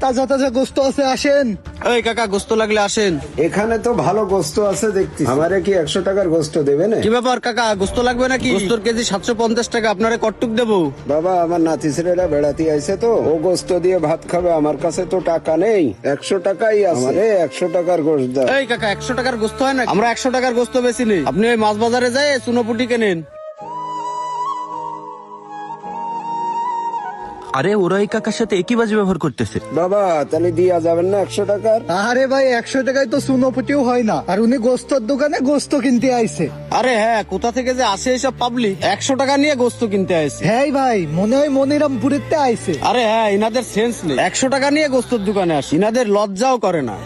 তাজা তাজা গোস্ত আছে, আসেন। এই কাকা, গোস্ত লাগলে আসেন। এখানে তো ভালো গোস্ত আছে দেখছি, আমারে কি 100 টাকার গোস্ত দেবে না? কি ব্যাপার কাকা, গোস্ত লাগবে নাকি? গোস্তর কেজি 750 টাকা, আপনারে কটুক দেবো? বাবা, আমার নাতি ছেলেরা বেড়াতে আইছে তো, ও গোস্ত দিয়ে ভাত খাবে, আমার কাছে তো টাকা নেই। 100 টাকাই আছে, 100 টাকার গোস্ত দাও। এই কাকা, 100 টাকার গোস্ত হয় না? আমরা 100 টাকার গোস্ত বেশি নেই। আপনি ওই মাছ বাজারে যায় চুনোপুটি কেনেন। আরে ওরা এই কাকার সাথে একই বাজে ব্যবহার করতেছে। বাবা, তাহলে দিয়া যাবেন না 100 টাকার? আরে ভাই, 100 টাকায় তো সুনোপুটিও হয় না, আর উনি গোস্তর দোকানে গোস্ত কিনতে আইছে। আরে হ্যাঁ, কোথা থেকে যে আসে এইসব পাবলিক, 100 টাকা নিয়ে গোস্ত কিনতে আসে। হ্যাঁ ভাই, মনে হয় মনিরামপুরের আইছে। আরে হ্যাঁ, ইনাদের সেন্স নেই, 100 টাকা নিয়ে গোস্তর দোকানে আসে, ইনাদের লজ্জাও করে না।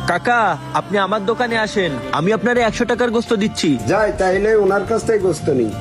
কাকা, আপনি আমার দোকানে আসেন, আমি আপনারে 100 টাকার গোস্ত দিচ্ছি। যাই তাইলে ওনার কাছ থেকে গোস্ত নিই।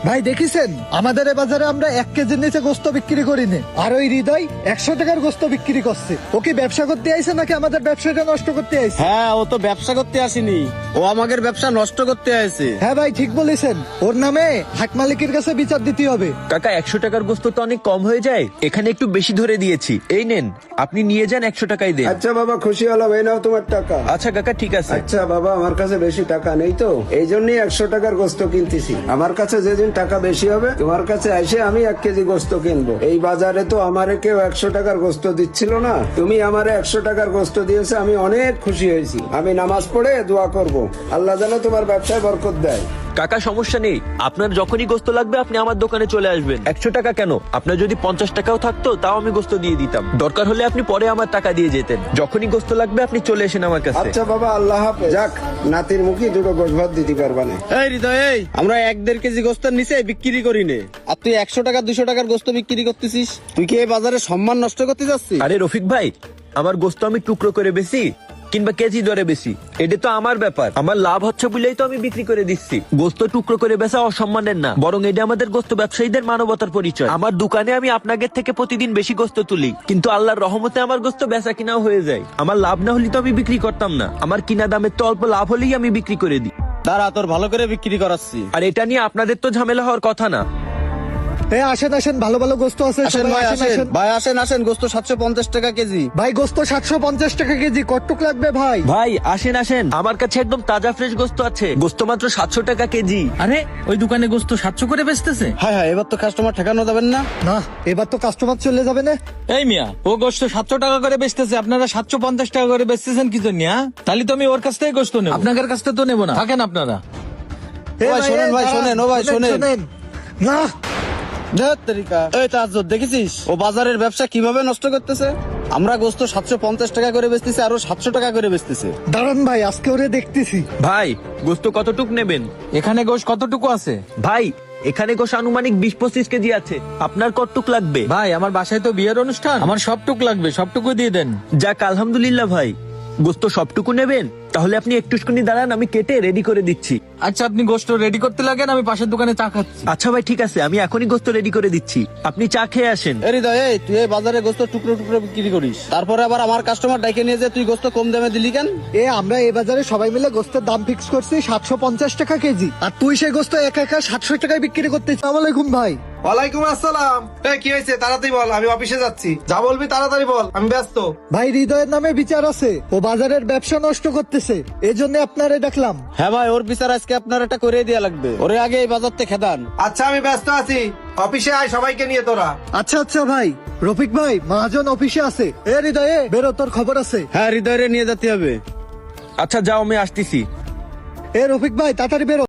ভাই দেখেছেন, আমাদের এ বাজারে আমরা 1 কেজির নিচে গোস্ত বিক্রি করি না, আর ওই হৃদয় 100 টাকার গোস্ত বিক্রি করছে। ও কি ব্যবসা করতে আইছে নাকি আমাদের ব্যবসাটা নষ্ট করতে আইছে? হ্যাঁ, ও তো ব্যবসা করতে আসেনি, ও আমাদের ব্যবসা নষ্ট করতে আসে। হ্যাঁ ভাই, ঠিক বলেছেন, ওর নামে হাট মালিকের কাছে বিচার দিতে হবে। কাকা, 100 টাকার গোস্ত তো অনেক কম হয়ে যায়, এখানে একটু বেশি ধরে দিয়েছি। এই নেন, আপনি নিয়ে যান, 100 টাকাই দেন। আচ্ছা বাবা, খুশি হলাম, এই নাও তোমার টাকা। আচ্ছা কাকা, ঠিক আছে। আচ্ছা বাবা, আমার কাছে বেশি টাকা নেই তো, এই জন্যই 100 টাকার গোস্ত কিনতেছি। আমার কাছে যেদিন টাকা বেশি হবে, তোমার কাছে এসে আমি 1 কেজি গোস্ত কিনবো। এই বাজারে তো আমারে কেউ 100 টাকার গোস্ত দিচ্ছিল না, তুমি আমারে 100 টাকার গোস্ত দিয়েছে, আমি অনেক খুশি হয়েছি। আমি নামাজ পড়ে দোয়া করব, আল্লাহ যেন তোমার ব্যবসায় বরকত দেয়। কাকা, সমস্যা নেই, আপনার যখনই গোস্ত লাগবে আপনি আমার দোকানে চলে আসবেন। 100 টাকা কেন, আপনার যদি 50 টাকাও থাকতো তাও আমি গোস্ত দিয়ে দিতাম। দরকার হলে আপনি পরে আমার টাকা দিয়ে যেতেন। যখনই গোস্ত লাগবে আপনি চলে এসেন আমার কাছে। আচ্ছা বাবা, আল্লাহ হাফেজ। যাক, নাতির মুখে দুটো গোশ ভাত দিতে পারবা না। এই হৃদয়, এই আমরা 1-1.5 কেজি গোস্তের নিচে বিক্রি করি নে, আর তুই 100 টাকা 200 টাকার গোস্ত বিক্রি করতেছিস। তুই কি এই বাজারে সম্মান নষ্ট করতে যাচ্ছিস? আরে রফিক ভাই, আমার গোস্ত আমি টুকরো করে বেশি কিংবা কেজি দরে বেশি, এটা তো আমার ব্যাপার। আমার লাভ হচ্ছে বলেই তো আমি বিক্রি করে দিচ্ছি। গোস্ত টুকরো করে বেচা অসম্মানের না, বরং এটা আমাদের গোস্ত ব্যবসায়ীদের মানবতার পরিচয়। আমার দোকানে আমি আপনাদের থেকে প্রতিদিন বেশি গোস্ত তুলি, কিন্তু আল্লাহর রহমতে আমার গোস্ত বেচা কিনাও হয়ে যায়। আমার লাভ না হলে তো আমি বিক্রি করতাম না। আমার কিনা দামের তো অল্প লাভ হলেই আমি বিক্রি করে দিই। দাঁড়া, তোর ভালো করে বিক্রি করাচ্ছি। আর এটা নিয়ে আপনাদের তো ঝামেলা হওয়ার কথা না। আসেন আসেন, ভালো ভালো গোস্ত আছে। আসেন সবাই ভাই, আসেন, আসেন আসেন। ভাই, আসেন আসেন, গোস্ত 750 টাকা কেজি। ভাই গোস্ত 750 টাকা কেজি, কটুক লাগবে ভাই? ভাই আসেন আসেন, আমার কাছে একদম তাজা ফ্রেশ গোস্ত আছে, গোস্ত মাত্র 700 টাকা কেজি। আরে ওই দোকানে গোস্ত 700 করে বেচতেছে? হ্যাঁ হ্যাঁ, এবার তো কাস্টমার ঠেকানো যাবেন না। না, এবার তো কাস্টমার চলে যাবে না। এই মিয়া, ও গোস্ত 700 টাকা করে বেচতেছে, আপনারা 750 টাকা করে বেচতেছেন কি জন্য? তাহলে তো আমি ওর কাছ থেকে গোস্ত নেব, আপনাদের কাছ থেকে তো নেব না। থাকেন আপনারা। ভাই শোনেন, ভাই শোনেন, ও ভাই শোনেন। না, এই তাজ্জুদ, দেখেছিস ও বাজারের ব্যবসা কিভাবে নষ্ট করতেছে? আমরা গোস্ত 750 টাকা করে বেচতেছি, আরো 700 টাকা করে বেচতেছে। দাঁড়ান ভাই, আজকে ওরে দেখতেছি। ভাই, গোস্ত কতটুক নেবেন? এখানে গোস্ত কতটুকু আছে? ভাই, এখানে গোশ আনুমানিক 20-25 কেজি আছে, আপনার কতটুক লাগবে? ভাই, আমার বাসায় তো বিয়ের অনুষ্ঠান, আমার সবটুক লাগবে, সবটুকু দিয়ে দেন। যাক, আলহামদুলিল্লাহ ভাই, গোস্ত সবটুকু নেবেন? তাহলে আপনি একটুখানি দাঁড়ান, আমি কেটে রেডি করে দিচ্ছি। আচ্ছা, আপনি গোস্ত রেডি করতে লাগেন, আমি পাশের দোকানে চা খাচ্ছি। আচ্ছা ভাই, ঠিক আছে, আমি এখনই গোস্ত রেডি করে দিচ্ছি, আপনি চা খেয়ে আসেন। এই হৃদয়, এই তুই এই বাজারে গোস্ত টুকরো টুকরো বিক্রি করিস, তারপরে আবার আমার কাস্টমার ডাইকে নিয়ে যে তুই গোস্ত কম দামে দিলি কেন? আমরা এই বাজারে সবাই মিলে গোস্তের দাম ফিক্স করছি 750 টাকা কেজি, আর তুই সেই গোস্ত একা একা 700 টাকায় বিক্রি করতেছিস। আসসালামু আলাইকুম ভাই। ওয়ালাইকুম আসসালাম। এই কি হয়েছে? তাড়াতাড়ি বল, আমি অফিসে যাচ্ছি। যা বলবি তাড়াতাড়ি বল, আমি ব্যস্ত। ভাই, হৃদয়ের নামে বিচার আছে, ও বাজারের ব্যবসা নষ্ট করতেছে, এই জন্য আপনারে ডাকলাম। হ্যাঁ ভাই, ওর বিচার আজকে আপনার একটা করে দেওয়া লাগবে, ওরে আগে এই বাজার থেকে খেদান। আচ্ছা, আমি ব্যস্ত আছি, অফিসে আয় সবাইকে নিয়ে তোরা। আচ্ছা আচ্ছা ভাই। রফিক ভাই, মহাজন অফিসে আছে। হৃদয়ে বেরো, তোর খবর আছে। হ্যাঁ, হৃদয়ের নিয়ে যেতে হবে। আচ্ছা যাও, আমি আসতেছি। রফিক ভাই, তাড়াতাড়ি বেরো।